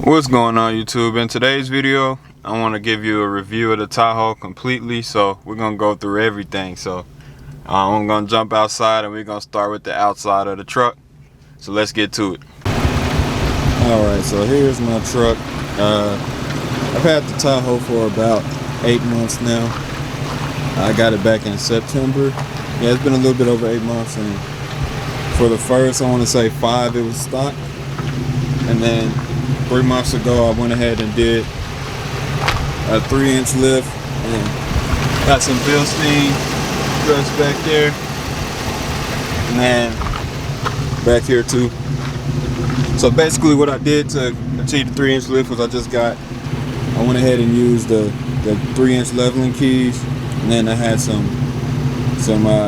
What's going on, YouTube? In today's video I want to give you a review of the Tahoe completely. So we're gonna go through everything. So I'm gonna jump outside and we're gonna start with the outside of the truck. So let's get to it. Alright, so here's my truck. I've had the Tahoe for about 8 months now. I got it back in September. Yeah, it's been a little bit over 8 months, and for the first, I want to say 5, it was stock. And then 3 months ago, I went ahead and did a 3-inch lift and got some Bilstein struts back there, and then back here too. So basically, what I did to achieve the 3-inch lift was I went ahead and used the 3-inch leveling keys, and then I had some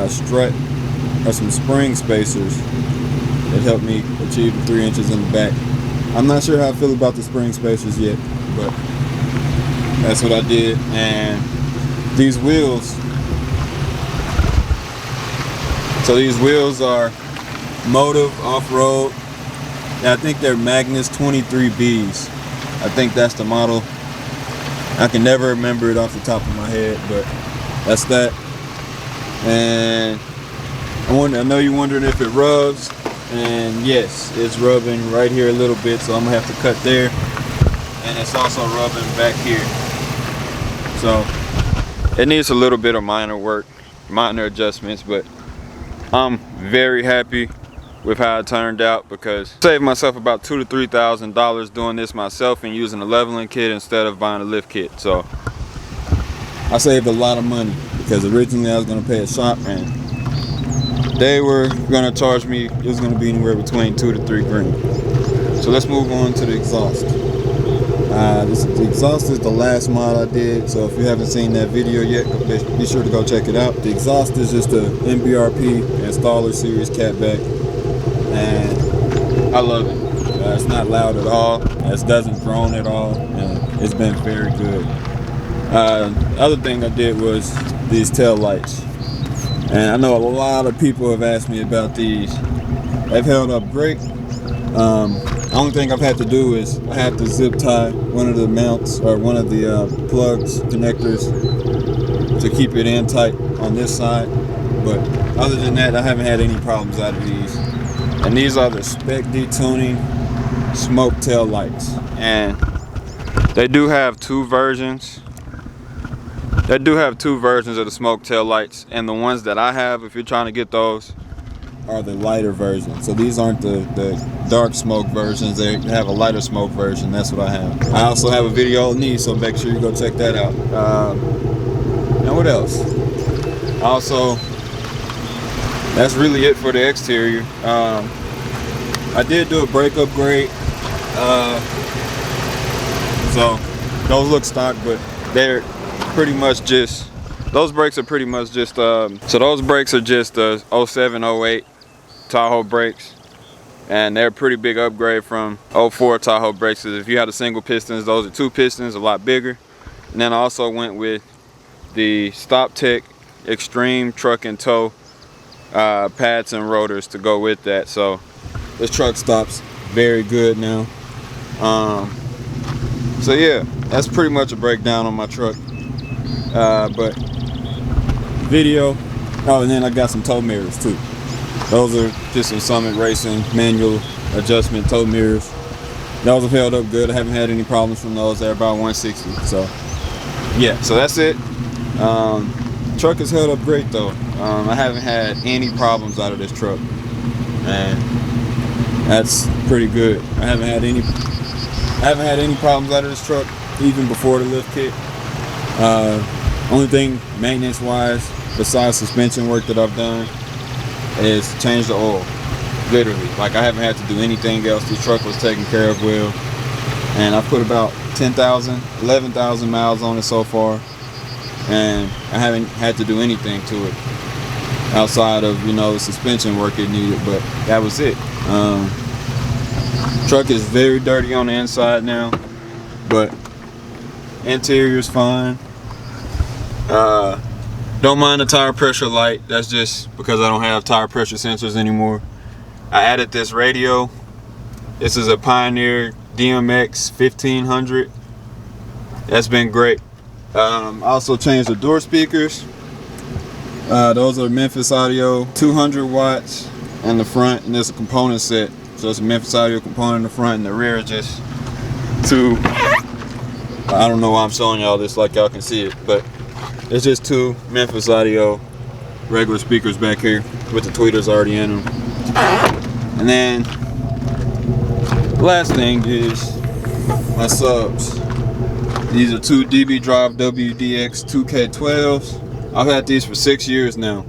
strut or some spring spacers that helped me achieve the 3 inches in the back. I'm not sure how I feel about the spring spacers yet, but that's what I did. And these wheels, so these wheels are Motive Off-Road. I think they're Magnus 23Bs. I think that's the model. I can never remember it off the top of my head, but that's that. And I know you're wondering if it rubs, and yes, it's rubbing right here a little bit, so I'm gonna have to cut there, and it's also rubbing back here. So it needs a little bit of minor work, minor adjustments, but I'm very happy with how it turned out, because I saved myself about $2,000 to $3,000 doing this myself and using a leveling kit instead of buying a lift kit. So I saved a lot of money, because originally I was going to pay a shop and they were going to charge me, it was going to be anywhere between $2,000 to $3,000. So let's move on to the exhaust. The exhaust is the last mod I did, so if you haven't seen that video yet, be sure to go check it out. The exhaust is just a MBRP Installer Series catback, and I love it. It's not loud at all, it doesn't drone at all, and it's been very good. The other thing I did was these tail lights, and I know a lot of people have asked me about these. They've held up great. The only thing I've had to do is I had to zip tie one of the mounts, or one of the plugs, connectors, to keep it in tight on this side. But other than that, I haven't had any problems out of these. And these are the Spec detuning smoke tail lights, and they do have two versions. They do have two versions of the smoke tail lights, and the ones that I have, if you're trying to get those, are the lighter version. So these aren't the dark smoke versions, they have a lighter smoke version. That's what I have. I also have a video on these, so make sure you go check that out. And what else? Also, that's really it for the exterior. I did do a brake upgrade, so those look stock, but they're pretty much just, those brakes are pretty much just so those brakes are just 07, 08 Tahoe brakes, and they're a pretty big upgrade from 04 Tahoe brakes. If you had a single pistons, those are 2 pistons, a lot bigger. And then I also went with the Stop Tech Extreme Truck and Tow pads and rotors to go with that. So this truck stops very good now. So yeah, that's pretty much a breakdown on my truck. But video, oh, and then I got some tow mirrors too. Those are just some Summit Racing manual adjustment tow mirrors. Those have held up good. I haven't had any problems from those. They're about 160. So yeah, so that's it. Truck has held up great though. I haven't had any problems out of this truck, and that's pretty good. I haven't had any problems out of this truck even before the lift kit. Only thing maintenance wise, besides suspension work that I've done, is change the oil. Literally, like I haven't had to do anything else. This truck was taken care of well, and I put about 11,000 miles on it so far, and I haven't had to do anything to it outside of, you know, the suspension work it needed, but that was it. Truck is very dirty on the inside now, but interior's fine. Don't mind the tire pressure light. That's just because I don't have tire pressure sensors anymore. I added this radio. This is a Pioneer DMX 1500. That's been great. I also changed the door speakers. Those are Memphis Audio 200 watts in the front, and there's a component set. So it's a Memphis Audio component in the front, and the rear is just two. I don't know why I'm showing y'all this like y'all can see it, but it's just two Memphis Audio regular speakers back here with the tweeters already in them. And then the last thing is my subs. These are two DB Drive WDX 2K12s. I've had these for 6 years now,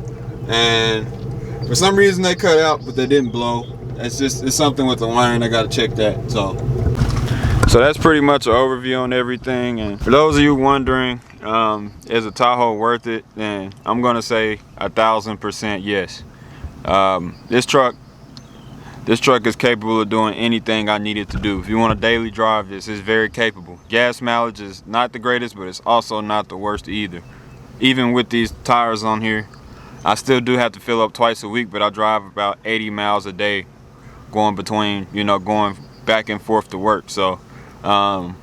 and for some reason they cut out, but they didn't blow. It's something with the wiring. I gotta check that. So that's pretty much an overview on everything. And for those of you wondering, is a Tahoe worth it? Then I'm gonna say 1000% yes. This truck is capable of doing anything I need it to do. If you want to daily drive this, it's very capable. Gas mileage is not the greatest, but it's also not the worst either. Even with these tires on here, I still do have to fill up twice a week, but I drive about 80 miles a day going between, going back and forth to work. So I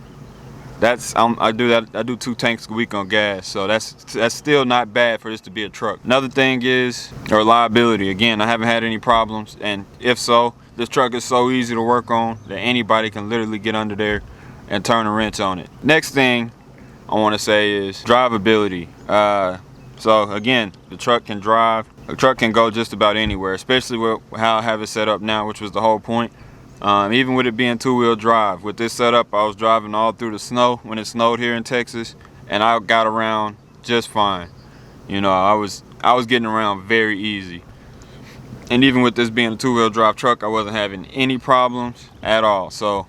do 2 tanks a week on gas, so that's still not bad for this to be a truck. Another thing is reliability. Again, I haven't had any problems, and if so, this truck is so easy to work on that anybody can literally get under there and turn a wrench on it. Next thing I want to say is drivability. So again, the truck can drive. The truck can go just about anywhere, especially with how I have it set up now, which was the whole point. Even with it being 2-wheel drive, with this setup, I was driving all through the snow when it snowed here in Texas, and I got around just fine. I was getting around very easy. And even with this being a 2-wheel drive truck, I wasn't having any problems at all. So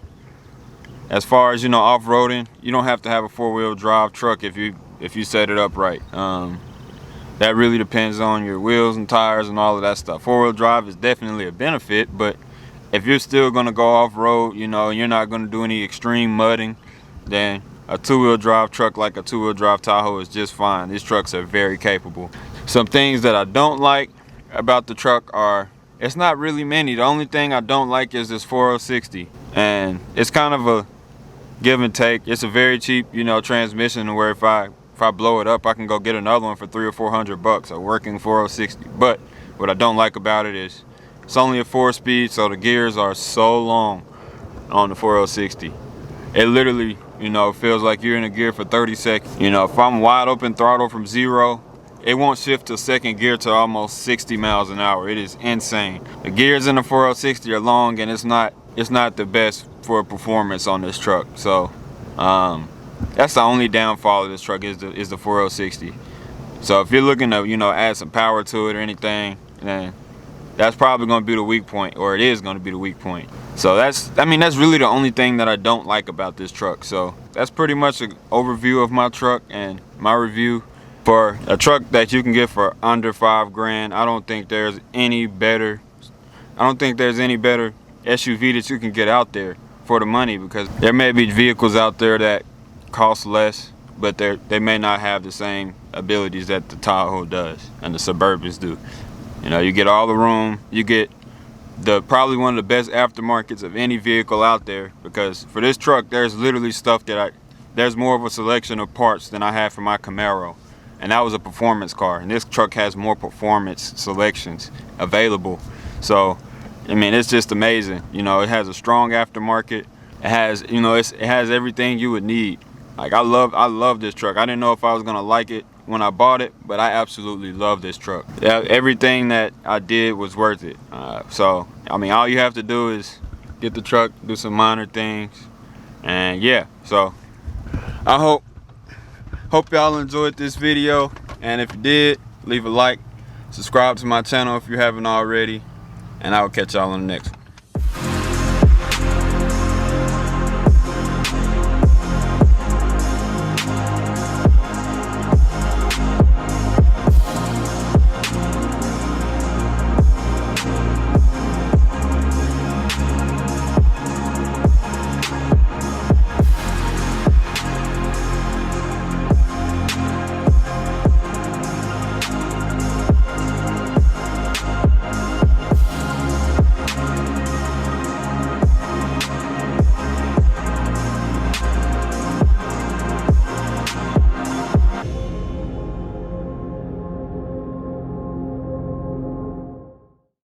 as far as off-roading, you don't have to have a 4-wheel drive truck if you set it up right. That really depends on your wheels and tires and all of that stuff. 4-wheel drive is definitely a benefit, but if you're still going to go off-road, and you're not going to do any extreme mudding, then a 2-wheel drive truck like a 2-wheel drive Tahoe is just fine. These trucks are very capable. Some things that I don't like about the truck are, it's not really many. The only thing I don't like is this 4060, and it's kind of a give and take. It's a very cheap, transmission, where if I blow it up, I can go get another one for $300 or $400, a working 4060. But what I don't like about it is it's only a 4-speed, so the gears are so long on the 4060. It literally, feels like you're in a gear for 30 seconds. If I'm wide open throttle from 0, it won't shift to second gear to almost 60 miles an hour. It is insane. The gears in the 4060 are long, and it's not the best for performance on this truck. So that's the only downfall of this truck is the 4060. So if you're looking to add some power to it or anything, then that's probably going to be the weak point, or it is going to be the weak point. So that's really the only thing that I don't like about this truck. So that's pretty much an overview of my truck and my review for a truck that you can get for under $5 grand. I don't think there's any better SUV that you can get out there for the money, because there may be vehicles out there that cost less, but they may not have the same abilities that the Tahoe does and the Suburbans do. You get all the room, you get probably one of the best aftermarkets of any vehicle out there, because for this truck there's literally stuff that there's more of a selection of parts than I had for my Camaro, and that was a performance car, and this truck has more performance selections available. So it's just amazing. It has a strong aftermarket. It has it has everything you would need. Like I love this truck. I didn't know if I was gonna like it when I bought it, but I absolutely love this truck. Everything that I did was worth it. So all you have to do is get the truck, do some minor things, and yeah. So I hope y'all enjoyed this video, and if you did, leave a like, subscribe to my channel if you haven't already, and I will catch y'all on the next one.